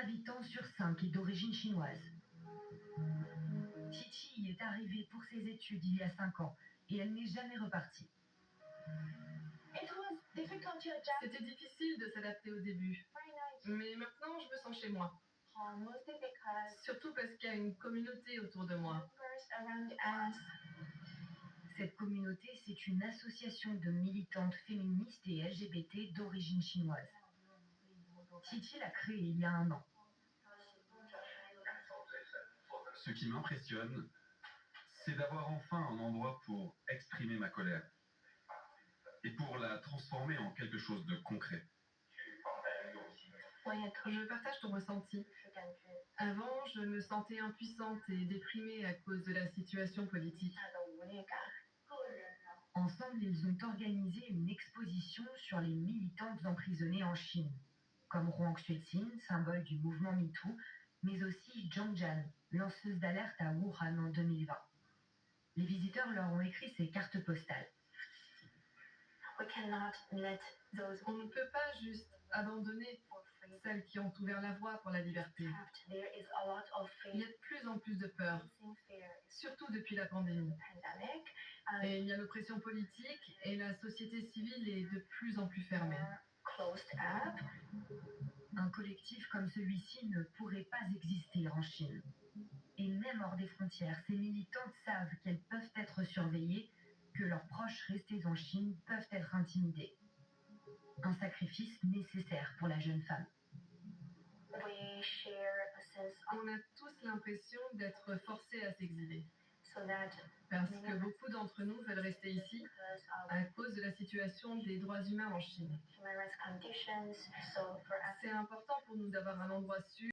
habitant sur 5 est d'origine chinoise. Titi y est arrivée pour ses études il y a 5 ans et elle n'est jamais repartie. C'était difficile de s'adapter au début, mais maintenant je me sens chez moi. Surtout parce qu'il y a une communauté autour de moi. Cette communauté, c'est une association de militantes féministes et LGBT d'origine chinoise. Titi l'a créée il y a 1 an. Ce qui m'impressionne, c'est d'avoir enfin un endroit pour exprimer ma colère et pour la transformer en quelque chose de concret. Je partage ton ressenti. Avant, je me sentais impuissante et déprimée à cause de la situation politique. Ensemble, ils ont organisé une exposition sur les militantes emprisonnées en Chine, comme Huang Xueqin, symbole du mouvement MeToo, mais aussi Zhang Jian, lanceuse d'alerte à Wuhan en 2020. Les visiteurs leur ont écrit ces cartes postales. On ne peut pas juste abandonner celles qui ont ouvert la voie pour la liberté. Il y a de plus en plus de peur, surtout depuis la pandémie. Et il y a l'oppression politique et la société civile est de plus en plus fermée. Un collectif comme celui-ci ne pourrait pas exister en Chine. Et même hors des frontières, ces militantes savent qu'elles peuvent être surveillées, que leurs proches restés en Chine peuvent être intimidés. Un sacrifice nécessaire pour la jeune femme. On a tous l'impression d'être forcés à s'exiler. Parce que beaucoup d'entre nous veulent rester ici à cause de la situation des droits humains en Chine. C'est important pour nous d'avoir un endroit sûr